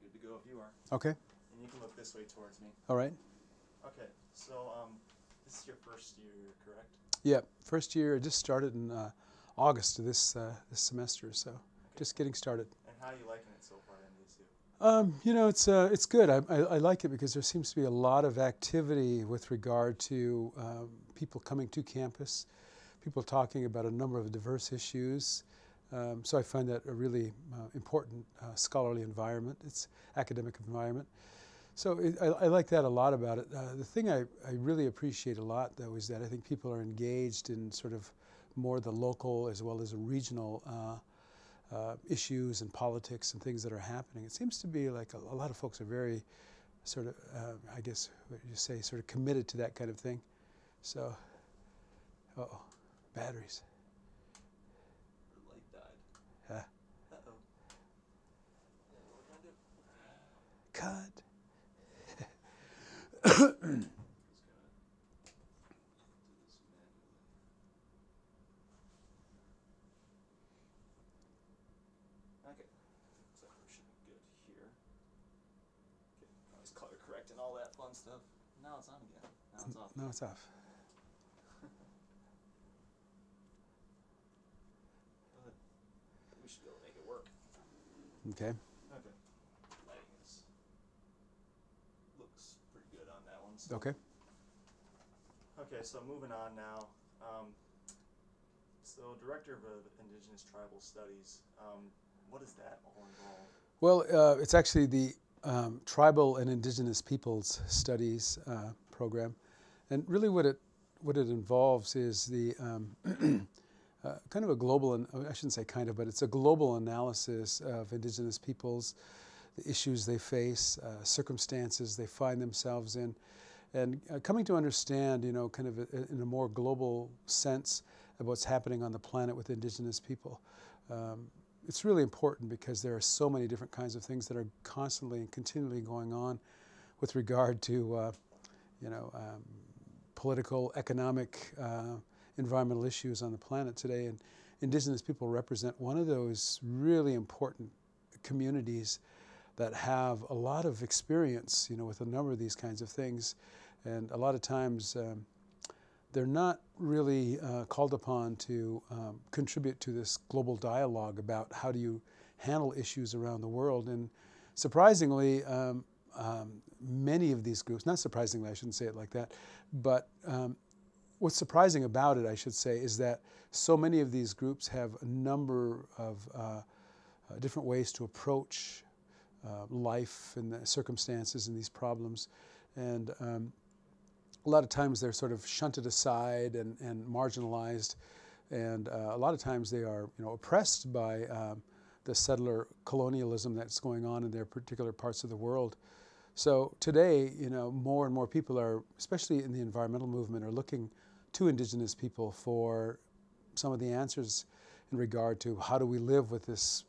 Good to go if you are. Okay. And you can look this way towards me. All right. Okay, so this is your first year, correct? Yeah, first year. I just started in August of this semester, so just getting started. And how are you liking it so far at NDSU? You know, it's good. I like it because there seems to be a lot of activity with regard to people coming to campus, people talking about a number of diverse issues. So I find that a really important scholarly environment. It's academic environment. So I like that a lot about it. The thing I really appreciate a lot, though, is that I think people are engaged in sort of more the local as well as regional issues and politics and things that are happening. It seems to be like a lot of folks are very sort of, I guess what you say, sort of committed to that kind of thing. So, uh-oh, batteries. The light died. Yeah. Uh-oh. What are we gonna do? Cut. Just gonna do this manually. Okay, so we should be good here. Okay, always color correct and all that fun stuff. Now it's on again. Now it's off. No, it's off. But we should be able to make it work. Okay. Okay. Lighting is looks pretty good on that one. So. Okay. Okay, so moving on now. So Director of Indigenous Tribal Studies, what does that all involve? Well, it's actually the Tribal and Indigenous Peoples Studies program, and really what it involves is the kind of a global, I shouldn't say kind of, but it's a global analysis of Indigenous peoples, the issues they face, circumstances they find themselves in, and coming to understand, you know, kind of in a more global sense of what's happening on the planet with Indigenous people. It's really important because there are so many different kinds of things that are constantly and continually going on with regard to, you know, political, economic, environmental issues on the planet today. And Indigenous people represent one of those really important communities that have a lot of experience, you know, with a number of these kinds of things. And a lot of times they're not really called upon to contribute to this global dialogue about how do you handle issues around the world. And surprisingly, many of these groups, not surprisingly, I shouldn't say it like that, but what's surprising about it, I should say, is that so many of these groups have a number of different ways to approach life and the circumstances and these problems. And a lot of times they're sort of shunted aside and marginalized, and a lot of times they are, you know, oppressed by the settler colonialism that's going on in their particular parts of the world. So today, you know, more and more people are, especially in the environmental movement, are looking to Indigenous people for some of the answers in regard to how do we live with this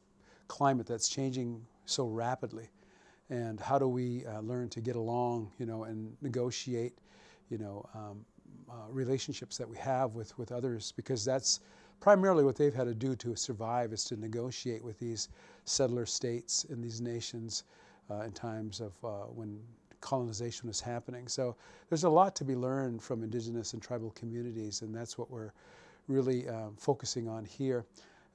climate that's changing so rapidly, and how do we learn to get along, you know, and negotiate, you know, relationships that we have with others, because that's primarily what they've had to do to survive, is to negotiate with these settler states and these nations in times of when colonization was happening. So there's a lot to be learned from Indigenous and tribal communities, and that's what we're really focusing on here.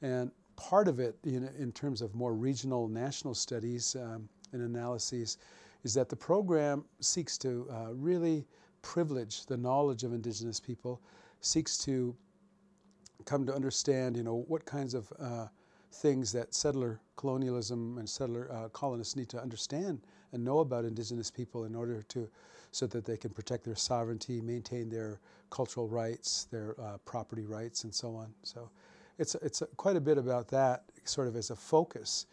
And part of it, you know, in terms of more regional, national studies and analyses, is that the program seeks to really privilege the knowledge of Indigenous people, seeks to come to understand, you know, what kinds of things that settler colonialism and settler colonists need to understand and know about Indigenous people in order to, so that they can protect their sovereignty, maintain their cultural rights, their property rights, and so on. So it's quite a bit about that sort of as a focus.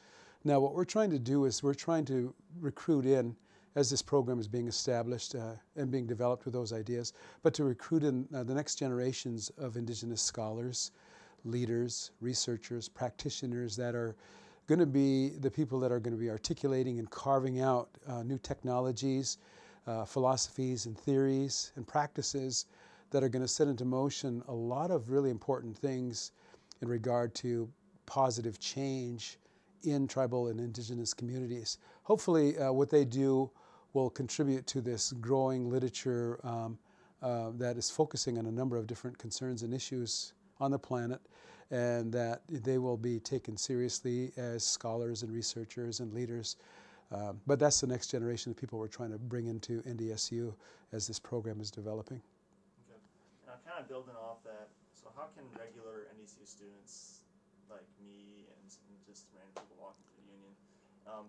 Now what we're trying to do is we're trying to recruit in, as this program is being established and being developed with those ideas, but to recruit in the next generations of Indigenous scholars, leaders, researchers, practitioners that are going to be the people that are going to be articulating and carving out new technologies, philosophies and theories and practices that are going to set into motion a lot of really important things in regard to positive change in tribal and indigenous communities. Hopefully what they do will contribute to this growing literature that is focusing on a number of different concerns and issues on the planet, and that they will be taken seriously as scholars and researchers and leaders. But that's the next generation of people we're trying to bring into NDSU as this program is developing. Okay. And I'm kind of building off that. So how can regular NDSU students like me and just random people walking through the union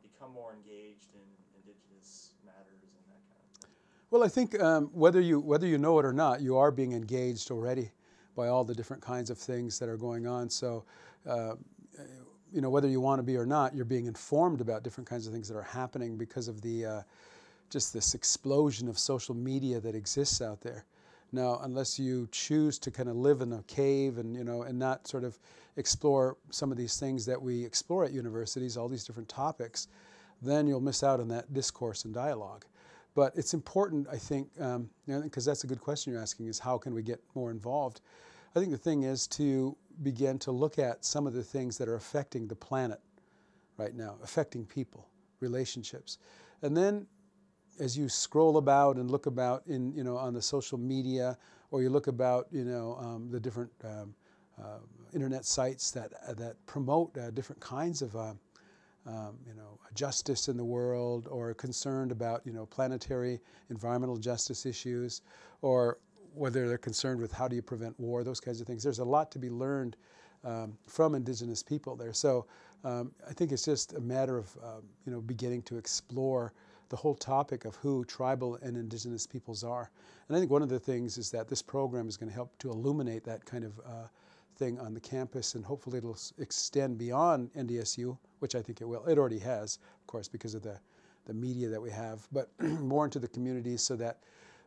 become more engaged in Indigenous matters and that kind of thing? Well, I think whether you know it or not, you are being engaged already by all the different kinds of things that are going on. So, you know, whether you want to be or not, you're being informed about different kinds of things that are happening because of the just this explosion of social media that exists out there. Now, unless you choose to kind of live in a cave and, you know, and not sort of explore some of these things that we explore at universities, all these different topics, then you'll miss out on that discourse and dialogue. But it's important, I think, because that's a good question you're asking, is how can we get more involved? I think the thing is to begin to look at some of the things that are affecting the planet right now, affecting people, relationships. And then as you scroll about and look about in, you know, on the social media, or you look about, you know, the different internet sites that promote different kinds of you know, justice in the world, or concerned about, you know, planetary environmental justice issues, or whether they're concerned with how do you prevent war, those kinds of things. There's a lot to be learned from Indigenous people there. So I think it's just a matter of, you know, beginning to explore the whole topic of who tribal and Indigenous peoples are. And I think one of the things is that this program is going to help to illuminate that kind of thing on the campus, and hopefully it'll extend beyond NDSU, which I think it will. It already has, of course, because of the media that we have, but more into the communities so that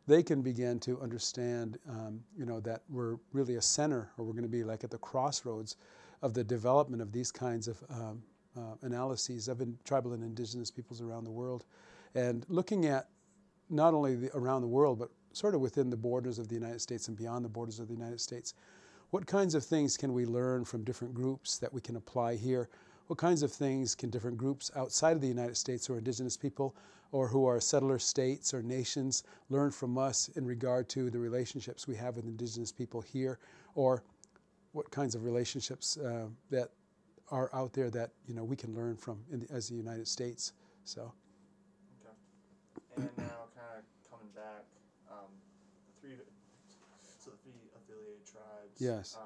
they can begin to understand, you know, that we're really a center, or we're going to be like at the crossroads of the development of these kinds of analyses of tribal and Indigenous peoples around the world, and looking at not only around the world, but sort of within the borders of the United States and beyond the borders of the United States. What kinds of things can we learn from different groups that we can apply here? What kinds of things can different groups outside of the United States who are Indigenous people, or who are settler states or nations, learn from us in regard to the relationships we have with Indigenous people here? Or what kinds of relationships that are out there that, you know, we can learn from as the United States? So. Okay. And now, kind of coming back, the three affiliated tribes. Yes.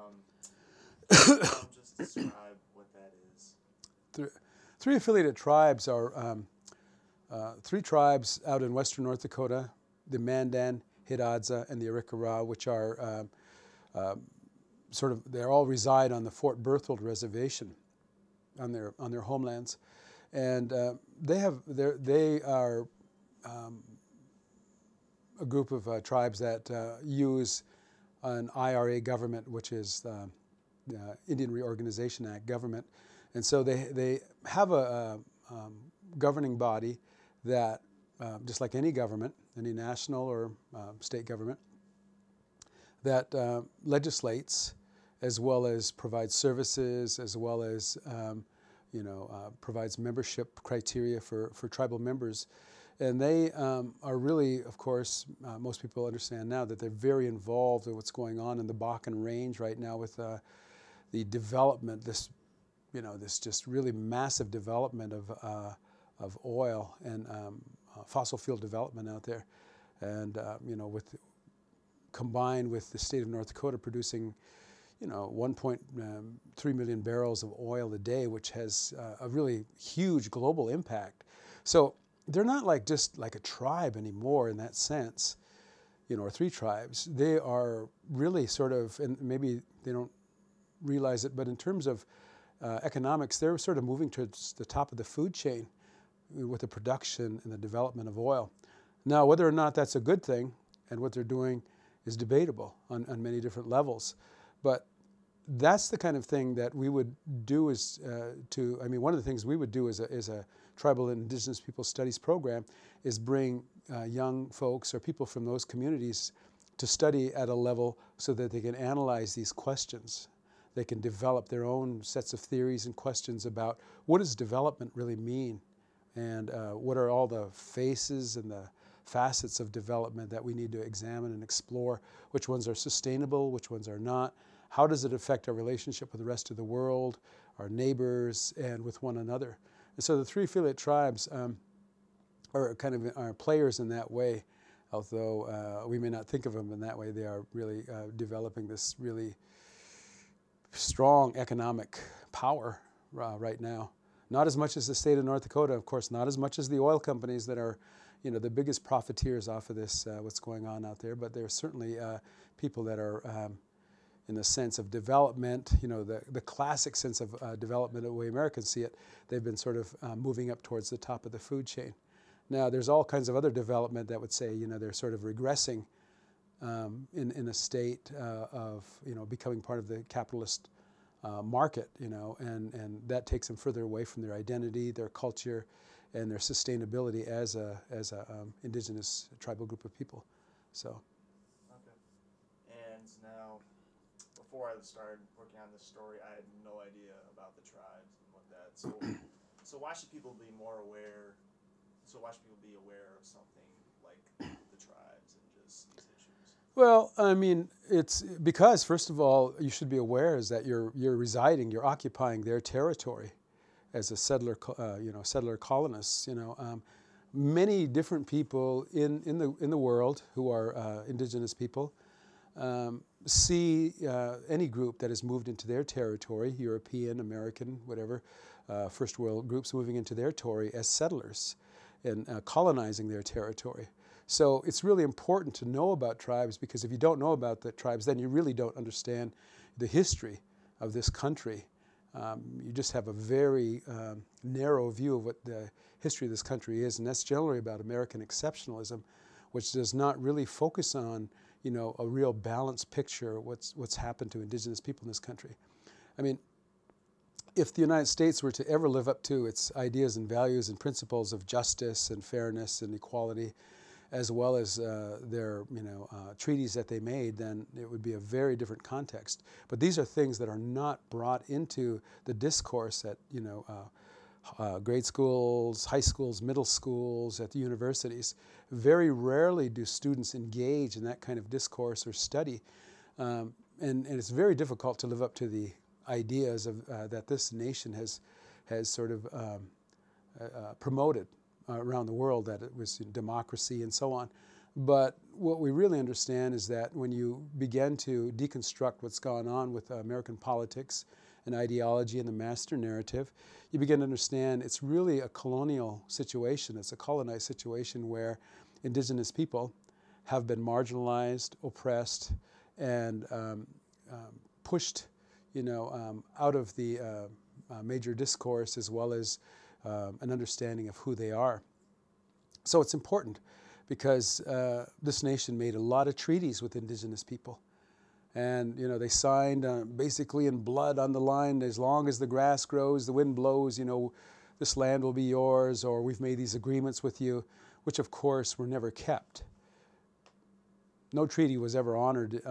Just describe what that is. Three affiliated tribes are three tribes out in western North Dakota: the Mandan, Hidatsa, and the Arikara, which are they all reside on the Fort Berthold Reservation on their homelands, and they are a group of tribes that use an IRA government, which is the Indian Reorganization Act government. And so they have a governing body that, just like any government, any national or state government, that legislates, as well as provides services, as well as provides membership criteria for tribal members. And they are really, of course, most people understand now that they're very involved in what's going on in the Bakken Range right now with the development, this just really massive development of oil and fossil fuel development out there, and combined with the state of North Dakota producing 1.3 million barrels of oil a day, which has a really huge global impact. So they're not just like a tribe anymore in that sense, or three tribes. They are really sort of, and maybe they don't realize it, but in terms of economics, they're sort of moving towards the top of the food chain with the production and the development of oil. Now, whether or not that's a good thing and what they're doing is debatable on many different levels. But that's the kind of thing that we would do one of the things we would do as a Tribal and Indigenous People Studies program is bring young folks or people from those communities to study at a level so that they can analyze these questions They can develop their own sets of theories and questions about what does development really mean, and what are all the faces and the facets of development that we need to examine and explore. Which ones are sustainable, which ones are not. How does it affect our relationship with the rest of the world, our neighbors, and with one another? And so the three affiliate tribes are kind of are players in that way, although we may not think of them in that way. They are really developing this really strong economic power right now. Not as much as the state of North Dakota, of course, not as much as the oil companies that are, you know, the biggest profiteers off of this, what's going on out there, but there are certainly people that are in the sense of development, you know, the classic sense of development, the way Americans see it. They've been sort of moving up towards the top of the food chain. Now, there's all kinds of other development that would say, you know, they're sort of regressing in a state of, you know, becoming part of the capitalist market, you know, and that takes them further away from their identity, their culture, and their sustainability as a indigenous tribal group of people. So. Okay. And now, before I started working on this story, I had no idea about the tribes and what that. So why should people be more aware? So why should people be aware of something like the tribes and just these issues? Well, I mean, it's because first of all, you should be aware is that you're residing, you're occupying their territory as a settler, you know, settler colonists. You know, many different people in the world who are indigenous people see any group that has moved into their territory, European, American, whatever, first world groups moving into their territory as settlers and colonizing their territory. So it's really important to know about tribes, because if you don't know about the tribes, then you really don't understand the history of this country. You just have a very narrow view of what the history of this country is, and that's generally about American exceptionalism, which does not really focus on, you know, a real balanced picture of what's happened to indigenous people in this country. I mean, if the United States were to ever live up to its ideas and values and principles of justice and fairness and equality, as well as their, you know, treaties that they made, then it would be a very different context. But these are things that are not brought into the discourse at, you know, grade schools, high schools, middle schools, at the universities. Very rarely do students engage in that kind of discourse or study. And it's very difficult to live up to the ideas of, that this nation has sort of promoted around the world, that it was democracy and so on. But what we really understand is that when you begin to deconstruct what's gone on with American politics and ideology and the master narrative, you begin to understand it's really a colonial situation. It's a colonized situation where indigenous people have been marginalized, oppressed, and pushed, you know, out of the major discourse, as well as an understanding of who they are. So it's important because this nation made a lot of treaties with indigenous people. And, you know, they signed basically in blood on the line, as long as the grass grows, the wind blows, you know, this land will be yours, or we've made these agreements with you, which of course were never kept. No treaty was ever honored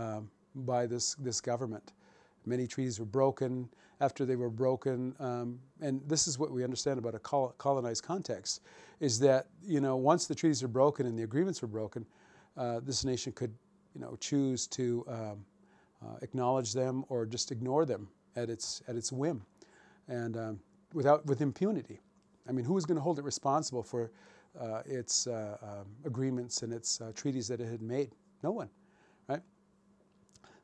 by this government. Many treaties were broken. After they were broken, and this is what we understand about a colonized context, is that, you know, once the treaties are broken and the agreements were broken, this nation could, you know, choose to acknowledge them or just ignore them at its whim, and with impunity. I mean, who was going to hold it responsible for its agreements and its treaties that it had made? No one, right?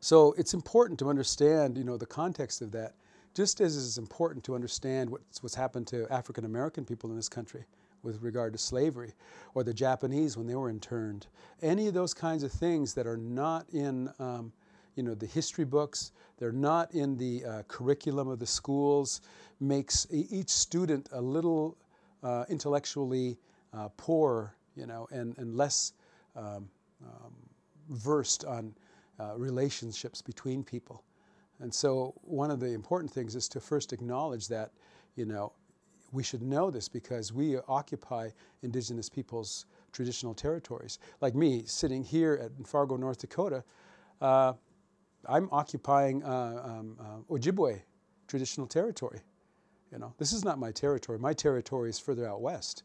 So it's important to understand, you know, the context of that, just as it's important to understand what's happened to African American people in this country with regard to slavery, or the Japanese when they were interned. Any of those kinds of things that are not in, you know, the history books, they're not in the curriculum of the schools, makes each student a little intellectually poor, you know, and less versed on relationships between people. And so one of the important things is to first acknowledge that, you know, we should know this because we occupy indigenous people's traditional territories. Like me, sitting here in Fargo, North Dakota, I'm occupying Ojibwe traditional territory. You know, this is not my territory. My territory is further out west.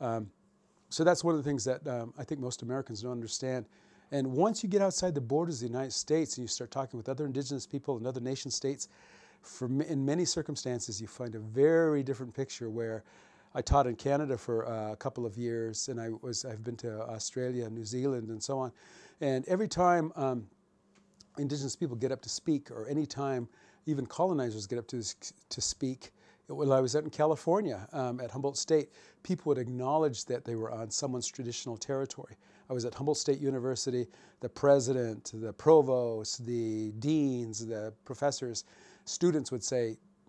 So that's one of the things that I think most Americans don't understand. And once you get outside the borders of the United States and you start talking with other indigenous people and other nation states, in many circumstances you find a very different picture. Where I taught in Canada for a couple of years, and I've been to Australia, New Zealand, and so on. And every time indigenous people get up to speak, or any time even colonizers get up to speak, when I was out in California at Humboldt State, people would acknowledge that they were on someone's traditional territory. I was at Humboldt State University. The president, the provost, the deans, the professors, students would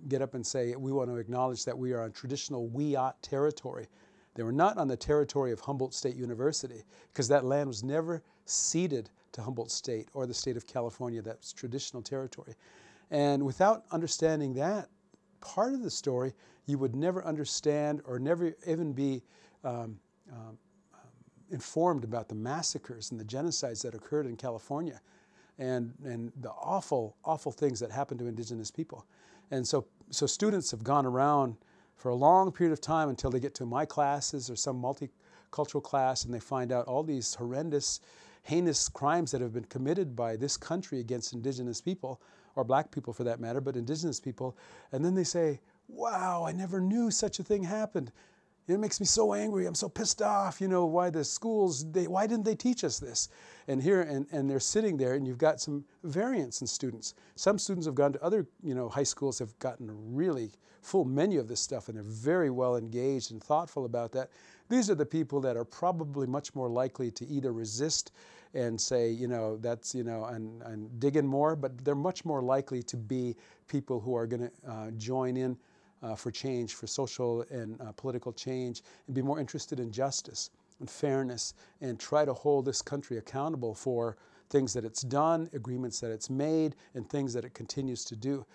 get up and say, we want to acknowledge that we are on traditional Wiyot territory. They were not on the territory of Humboldt State University, because that land was never ceded to Humboldt State or the state of California. That's traditional territory. And without understanding that part of the story, you would never understand or never even be informed about the massacres and the genocides that occurred in California, and the awful, awful things that happened to indigenous people. And so students have gone around for a long period of time until they get to my classes or some multicultural class, and they find out all these horrendous, heinous crimes that have been committed by this country against indigenous people, or black people for that matter, but indigenous people. And then they say, wow, I never knew such a thing happened. It makes me so angry. I'm so pissed off. You know, why the schools, why didn't they teach us this? And they're sitting there, and you've got some variance in students. Some students have gone to other, high schools, have gotten a really full menu of this stuff, and they're very well engaged and thoughtful about that. These are the people that are probably much more likely to either resist and say, that's, and dig in more, but they're much more likely to be people who are going to join in for change, for social and political change, and be more interested in justice and fairness, and try to hold this country accountable for things that it's done, agreements that it's made, and things that it continues to do.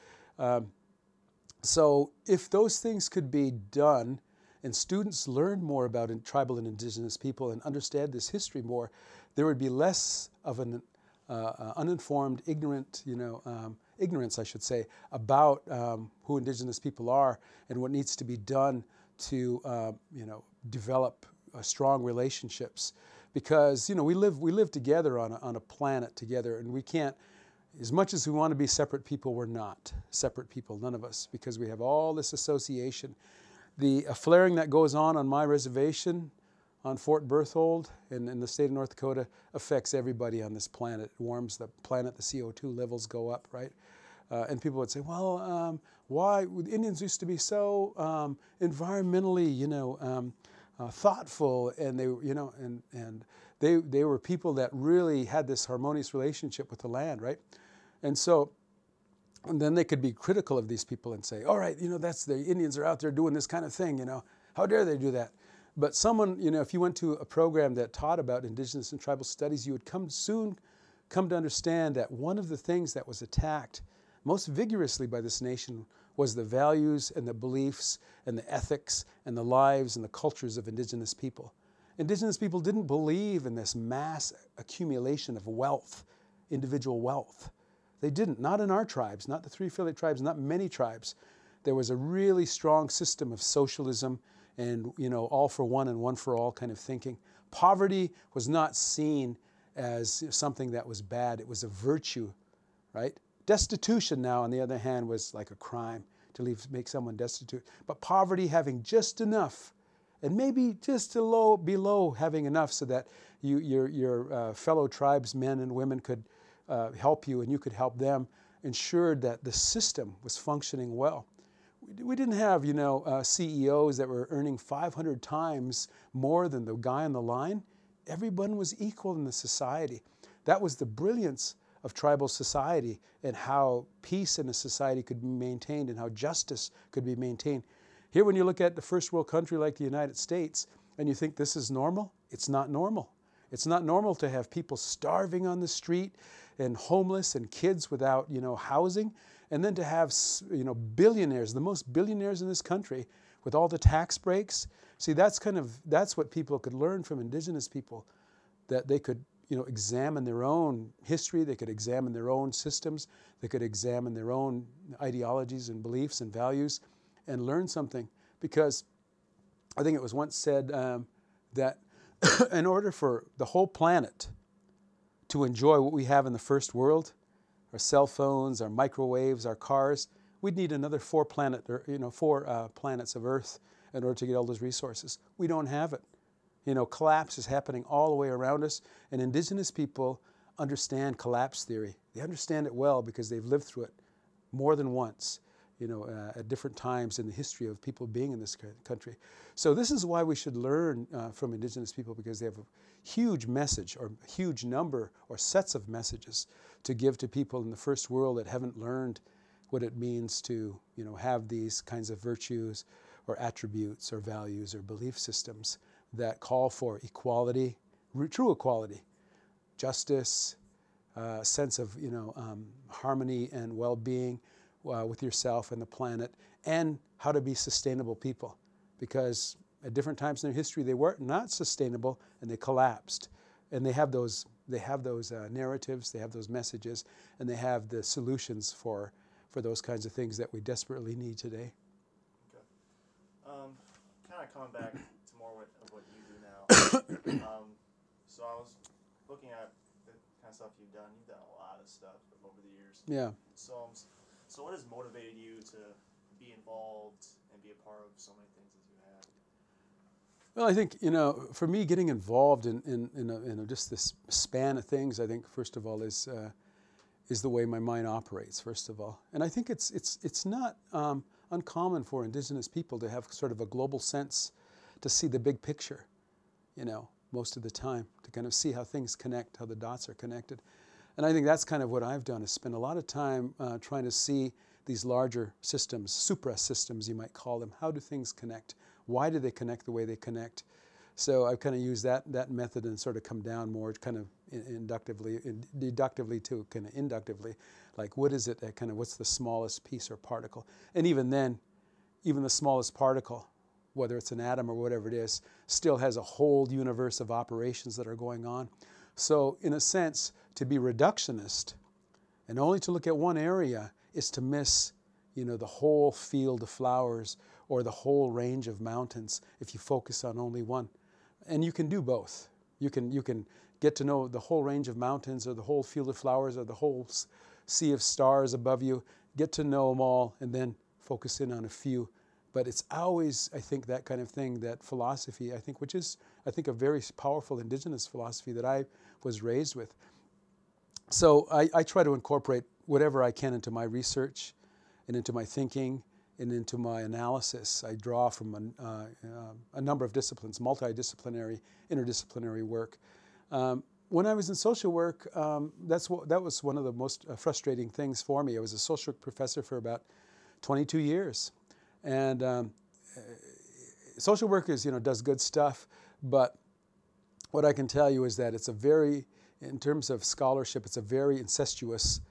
So if those things could be done, and students learn more about tribal and indigenous people and understand this history more, there would be less of an uninformed, ignorance, I should say, about who indigenous people are and what needs to be done to, develop strong relationships. Because, we live together on a planet together, and we can't, as much as we want to be separate people, we're not separate people, none of us, because we have all this association. The flaring that goes on my reservation on Fort Berthold in the state of North Dakota affects everybody on this planet. It warms the planet, the CO2 levels go up, right? And people would say, well, why? Indians used to be so environmentally, thoughtful, and they were people that really had this harmonious relationship with the land, right? And then they could be critical of these people and say, all right, that's the Indians are out there doing this kind of thing, how dare they do that? But someone, if you went to a program that taught about indigenous and tribal studies, you would soon come to understand that one of the things that was attacked most vigorously by this nation was the values and the beliefs and the ethics and the lives and the cultures of indigenous people. Indigenous people didn't believe in this mass accumulation of wealth, individual wealth. They didn't, not in our tribes, not the three affiliate tribes, not many tribes. There was a really strong system of socialism and, all for one and one for all kind of thinking. Poverty was not seen as something that was bad. It was a virtue, right? Destitution now, on the other hand, was like a crime to make someone destitute. But poverty, having just enough, and maybe just below having enough so that your fellow tribesmen and women could help you and you could help them, ensured that the system was functioning well. We didn't have, CEOs that were earning 500 times more than the guy on the line. Everyone was equal in the society. That was the brilliance of tribal society, and how peace in a society could be maintained and how justice could be maintained. Here, when you look at the first world country like the United States and you think this is normal, it's not normal. It's not normal to have people starving on the street and homeless and kids without, housing, and then to have, billionaires, the most billionaires in this country with all the tax breaks. See, that's what people could learn from indigenous people, that they could examine their own history, they could examine their own systems, they could examine their own ideologies and beliefs and values and learn something. Because I think it was once said that in order for the whole planet to enjoy what we have in the first world, our cell phones, our microwaves, our cars, we'd need another four planets of Earth in order to get all those resources. We don't have it. Collapse is happening all the way around us, and Indigenous people understand collapse theory. They understand it well because they've lived through it more than once, at different times in the history of people being in this country. So this is why we should learn from Indigenous people, because they have a huge message, or a huge number or sets of messages to give to people in the first world that haven't learned what it means to, have these kinds of virtues or attributes or values or belief systems that call for equality, true equality, justice, sense of harmony and well-being with yourself and the planet, and how to be sustainable people. Because at different times in their history, they were not sustainable and they collapsed. And they have those narratives, they have those messages, and they have the solutions for those kinds of things that we desperately need today. Okay. Kind of coming back to more of what you do now. So I was looking at the kind of stuff you've done. You've done a lot of stuff over the years. Yeah. So what has motivated you to be involved and be a part of so many things as you have? Well, I think, for me, getting involved in just this span of things, I think, first of all, is the way my mind operates, first of all. And I think it's not uncommon for Indigenous people to have sort of a global sense, to see the big picture, most of the time, to kind of see how things connect, how the dots are connected. And I think that's kind of what I've done, is spend a lot of time trying to see these larger systems, supra-systems you might call them. How do things connect? Why do they connect the way they connect? So I've kind of used that method and sort of come down more kind of deductively to kind of inductively. Like, what is it that kind of, what's the smallest piece or particle? And even then, even the smallest particle, whether it's an atom or whatever it is, still has a whole universe of operations that are going on. So in a sense, to be reductionist and only to look at one area is to miss, the whole field of flowers or the whole range of mountains if you focus on only one. And you can do both. You can get to know the whole range of mountains or the whole field of flowers or the whole sea of stars above you, get to know them all, and then focus in on a few. But it's always, I think, that kind of thing, that philosophy, I think, which is, I think, a very powerful Indigenous philosophy that I was raised with. So I try to incorporate whatever I can into my research and into my thinking and into my analysis. I draw from a number of disciplines, multidisciplinary, interdisciplinary work. When I was in social work, that was one of the most frustrating things for me. I was a social work professor for about 22 years. And social work does good stuff, but what I can tell you is that it's in terms of scholarship, it's a very incestuous,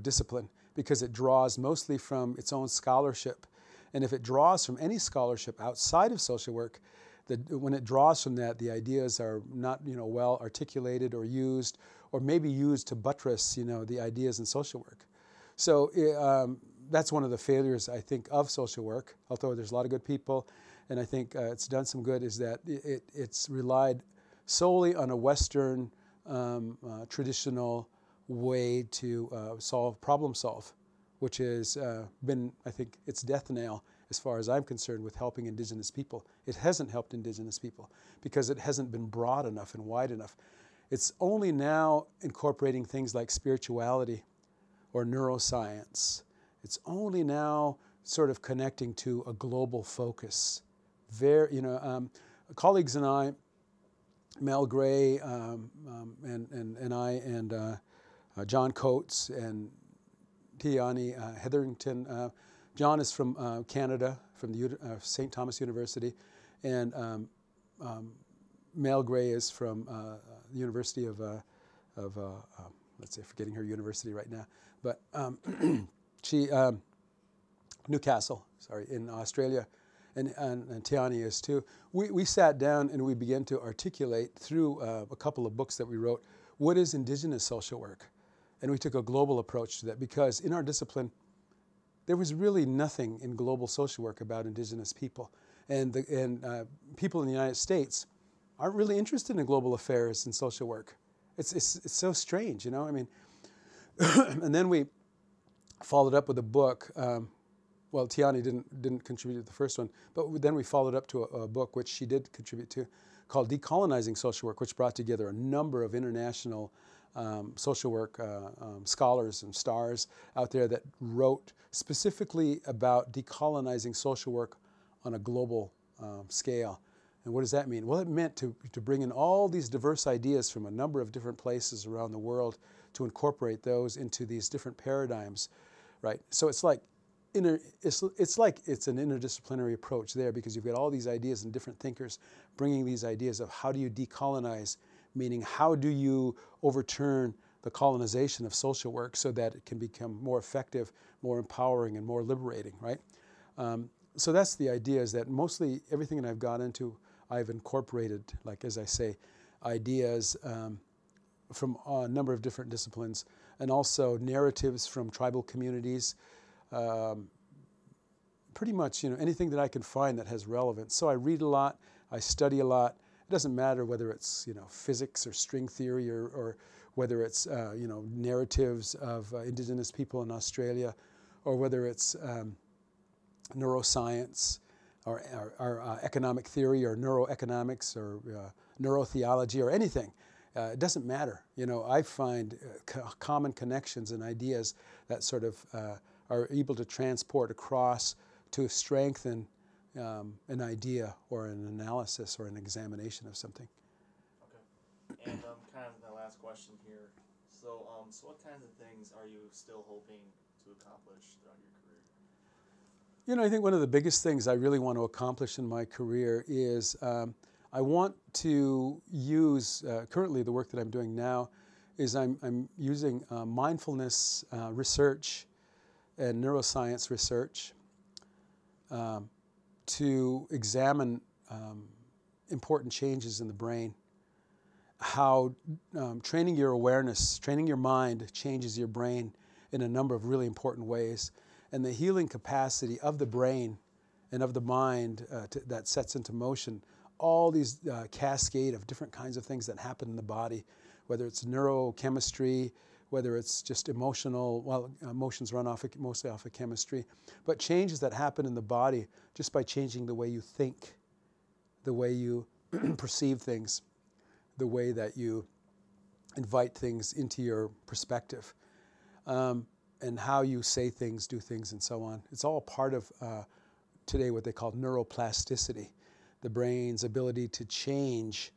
discipline, because it draws mostly from its own scholarship. And if it draws from any scholarship outside of social work, when it draws from that, the ideas are not, well articulated or used, or maybe used to buttress, the ideas in social work. So that's one of the failures, I think, of social work, although there's a lot of good people, and I think it's done some good, is that it's relied solely on a Western traditional way to problem solve, which has been, I think, its death knell as far as I'm concerned with helping Indigenous people. It hasn't helped Indigenous people because it hasn't been broad enough and wide enough. It's only now incorporating things like spirituality or neuroscience. It's only now sort of connecting to a global focus. Colleagues and I, Mel Gray and I and John Coates and Tiani Hetherington. John is from Canada, from the St. Thomas University, and Mel Gray is from the University of let's say, forgetting her university right now, but she Newcastle, in Australia, and Tiani is too. We sat down and we began to articulate through a couple of books that we wrote what is indigenous social work? And we took a global approach to that because in our discipline, there was really nothing in global social work about indigenous people. And people in the United States aren't really interested in global affairs and social work. It's so strange, you know? I mean, and then we followed up with a book. Well, Tiani didn't contribute to the first one, but then we followed up to a book which she did contribute to called Decolonizing Social Work, which brought together a number of international social work scholars and stars out there that wrote specifically about decolonizing social work on a global scale. And what does that mean? Well, it meant to bring in all these diverse ideas from a number of different places around the world to incorporate those into these different paradigms, right? So it's like it's an interdisciplinary approach there because you've got all these ideas and different thinkers bringing these ideas of how do you decolonize, meaning how do you overturn the colonization of social work so that it can become more effective, more empowering, and more liberating, right? So that's the idea, is that mostly everything that I've got into, I've incorporated, like as I say, ideas from a number of different disciplines and also narratives from tribal communities. Pretty much, anything that I can find that has relevance. So I read a lot, I study a lot. It doesn't matter whether it's, physics or string theory or whether it's, narratives of indigenous people in Australia or whether it's neuroscience or economic theory or neuroeconomics or neurotheology or anything. It doesn't matter. I find common connections and ideas that sort of are able to transport across to strengthen an idea or an analysis or an examination of something. Okay. And kind of the last question here. So, so what kinds of things are you still hoping to accomplish throughout your career? I think one of the biggest things I really want to accomplish in my career is I want to use, currently the work that I'm doing now is I'm using mindfulness research and neuroscience research to examine important changes in the brain, how training your awareness, training your mind changes your brain in a number of really important ways, and the healing capacity of the brain and of the mind that sets into motion all these cascade of different kinds of things that happen in the body, whether it's neurochemistry, whether it's just emotions run mostly off of chemistry, but changes that happen in the body just by changing the way you think, the way you perceive things, the way that you invite things into your perspective, and how you say things, do things, and so on. It's all part of today what they call neuroplasticity, the brain's ability to change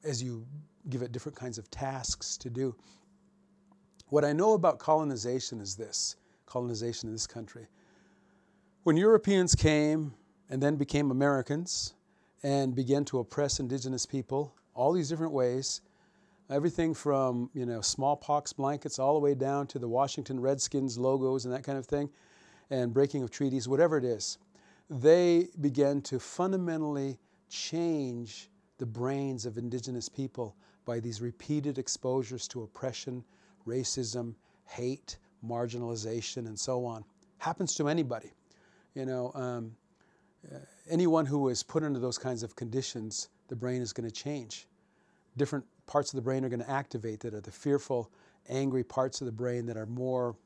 as you give it different kinds of tasks to do. What I know about colonization is this, colonization in this country. When Europeans came and then became Americans and began to oppress indigenous people, all these different ways, everything from smallpox blankets all the way down to the Washington Redskins logos and that kind of thing, and breaking of treaties, whatever it is, they began to fundamentally change the brains of indigenous people by these repeated exposures to oppression, racism, hate, marginalization, and so on. Happens to anybody. Anyone who is put under those kinds of conditions, the brain is going to change. Different parts of the brain are going to activate that are the fearful, angry parts of the brain that are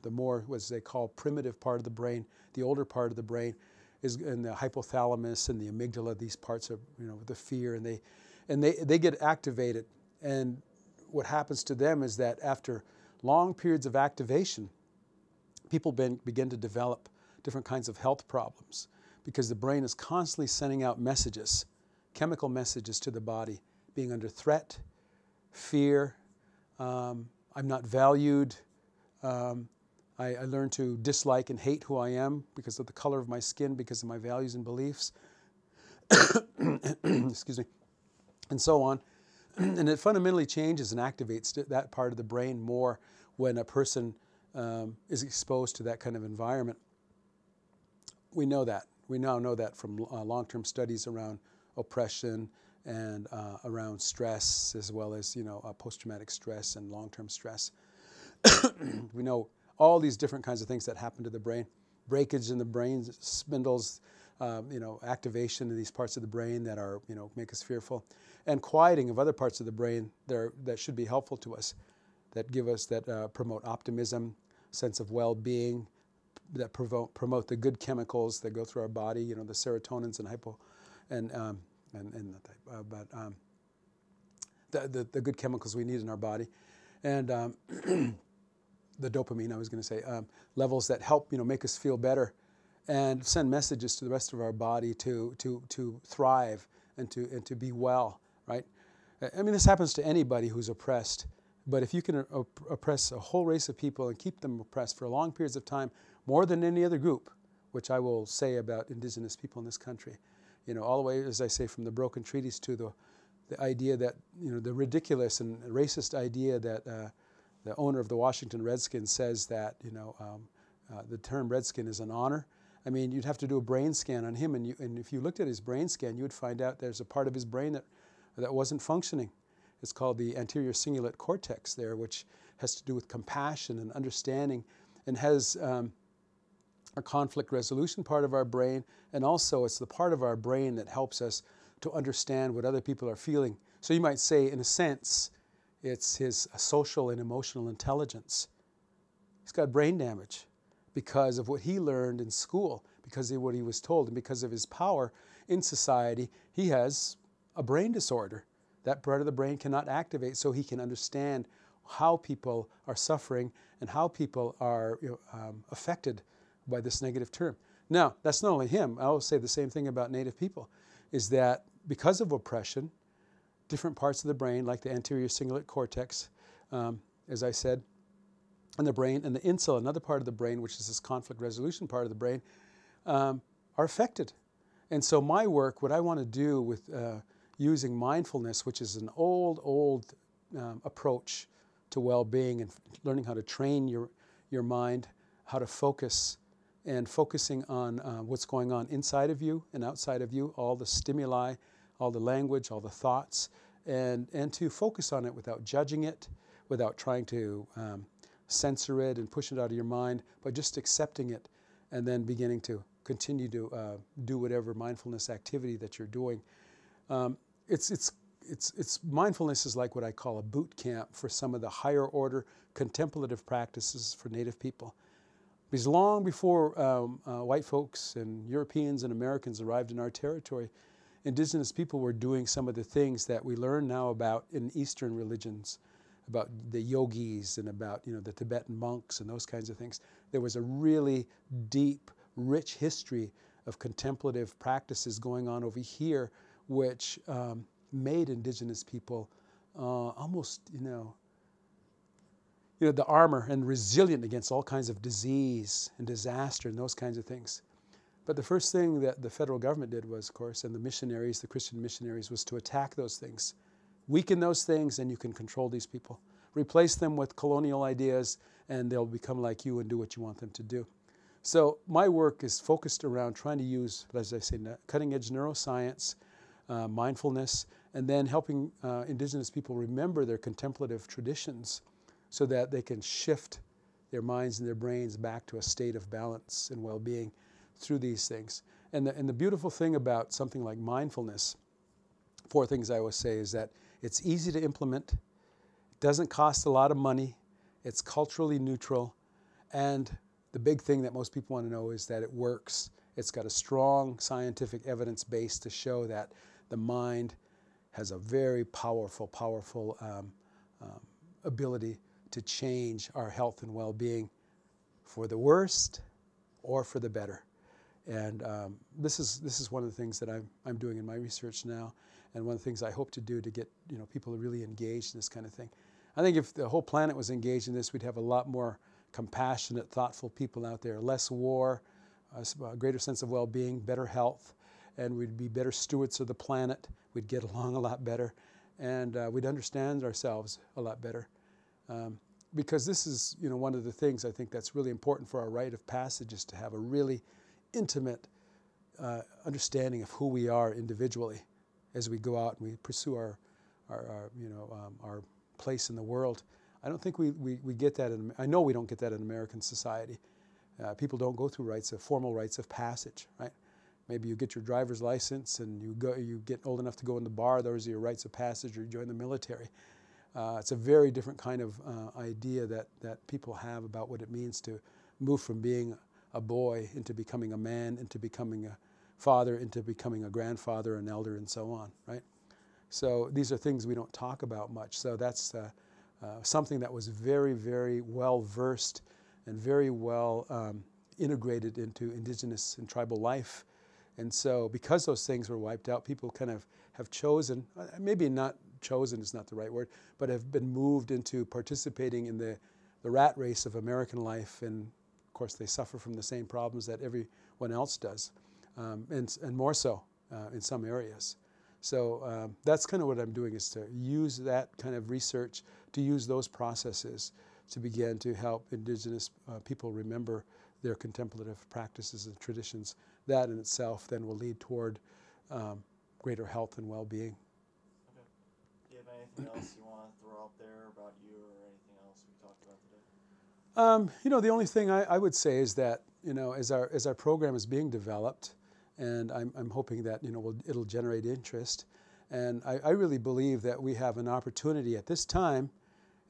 the more what they call primitive part of the brain. The older part of the brain is in the hypothalamus and the amygdala. These parts are the fear, and they get activated. And what happens to them is that after long periods of activation, people begin to develop different kinds of health problems because the brain is constantly sending out messages, chemical messages to the body, being under threat, fear, I'm not valued, I learn to dislike and hate who I am because of the color of my skin, because of my values and beliefs, excuse me, and so on. And it fundamentally changes and activates that part of the brain more when a person is exposed to that kind of environment. We know that. We now know that from long-term studies around oppression and around stress, as well as post-traumatic stress and long-term stress. We know all these different kinds of things that happen to the brain. Breakage in the brain spindles, activation in these parts of the brain that are, make us fearful, and quieting of other parts of the brain that should be helpful to us, that give us, that promote optimism, sense of well-being, that promote the good chemicals that go through our body, the serotonins and the good chemicals we need in our body, and the dopamine, I was going to say, levels that help, make us feel better and send messages to the rest of our body to thrive and to be well, right? I mean, this happens to anybody who's oppressed, but if you can oppress a whole race of people and keep them oppressed for long periods of time, more than any other group, which I will say about Indigenous people in this country, all the way, as I say, from the broken treaties to the idea that, the ridiculous and racist idea that the owner of the Washington Redskins says that, the term Redskin is an honor. I mean, you'd have to do a brain scan on him, and if you looked at his brain scan, you would find out there's a part of his brain that wasn't functioning. It's called the anterior cingulate cortex there, which has to do with compassion and understanding, and has a conflict resolution part of our brain, and also it's the part of our brain that helps us to understand what other people are feeling. So you might say, in a sense, it's his social and emotional intelligence. He's got brain damage because of what he learned in school, because of what he was told, and because of his power in society. He has a brain disorder. That part of the brain cannot activate, so he can understand how people are suffering and how people are affected by this negative term. Now, that's not only him. I always say the same thing about Native people, is that because of oppression, different parts of the brain, like the anterior cingulate cortex, as I said, and the brain, and the insula, another part of the brain, which is this conflict resolution part of the brain, are affected. And so my work, what I want to do with using mindfulness, which is an old approach to well-being and learning how to train your mind, how to focus, and focusing on what's going on inside of you and outside of you, all the stimuli, all the language, all the thoughts, and to focus on it without judging it, without trying to censor it and push it out of your mind, but just accepting it and then beginning to continue to do whatever mindfulness activity that you're doing. Mindfulness is like what I call a boot camp for some of the higher order contemplative practices for Native people. Because long before white folks and Europeans and Americans arrived in our territory, Indigenous people were doing some of the things that we learn now about in Eastern religions, about the yogis and about the Tibetan monks and those kinds of things. There was a really deep, rich history of contemplative practices going on over here, which made Indigenous people almost, the armor and resilient against all kinds of disease and disaster and those kinds of things. But the first thing that the federal government did was, of course, and the missionaries, the Christian missionaries, was to attack those things. Weaken those things and you can control these people. Replace them with colonial ideas and they'll become like you and do what you want them to do. So my work is focused around trying to use, as I say, cutting-edge neuroscience, mindfulness, and then helping Indigenous people remember their contemplative traditions so that they can shift their minds and their brains back to a state of balance and well-being through these things. And the beautiful thing about something like mindfulness, 4 things I always say, is that it's easy to implement, it doesn't cost a lot of money, it's culturally neutral, and the big thing that most people want to know is that it works. It's got a strong scientific evidence base to show that the mind has a very powerful ability to change our health and well-being for the worst or for the better. And this is one of the things that I'm doing in my research now, and one of the things I hope to do to get people really engaged in this kind of thing. I think if the whole planet was engaged in this, we'd have a lot more compassionate, thoughtful people out there, less war, a greater sense of well-being, better health, and we'd be better stewards of the planet. We'd get along a lot better, and we'd understand ourselves a lot better. Because this is, one of the things I think that's really important for our rite of passage, is to have a really intimate understanding of who we are individually, as we go out and we pursue our our place in the world. I don't think we get that. I know we don't get that in American society. People don't go through formal rites of passage, right? Maybe you get your driver's license and you get old enough to go in the bar. Those are your rites of passage, or you join the military. It's a very different kind of idea that people have about what it means to move from being a boy into becoming a man, into becoming a father, into becoming a grandfather, an elder, and so on, right? So these are things we don't talk about much. So that's something that was very, very well versed and very well integrated into indigenous and tribal life. And so because those things were wiped out, people kind of have chosen, maybe not chosen is not the right word, but have been moved into participating in the rat race of American life. And of course they suffer from the same problems that everyone else does, and more so in some areas. So that's kind of what I'm doing, is to use that kind of research, to use those processes to begin to help indigenous people remember their contemplative practices and traditions. That in itself then will lead toward greater health and well-being. Okay. Do you have anything else you want to throw out there about you, or anything else we talked about today? The only thing I would say is that, as our program is being developed, and I'm hoping that it'll generate interest, and I really believe that we have an opportunity at this time,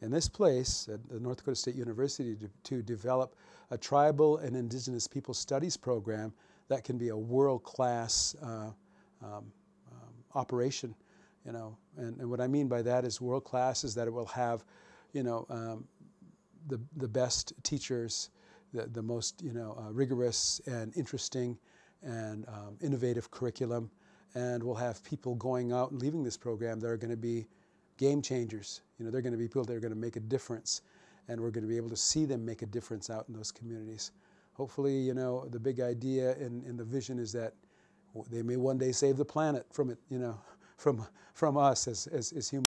in this place, at the North Dakota State University, to develop a tribal and indigenous people studies program that can be a world-class operation. And what I mean by that is world-class is that it will have, the best teachers, the most rigorous and interesting and innovative curriculum, and we'll have people going out and leaving this program that are going to be game changers. They're going to be people that are going to make a difference, and we're going to be able to see them make a difference out in those communities. Hopefully, the big idea in the vision is that they may one day save the planet from it, from us as humans.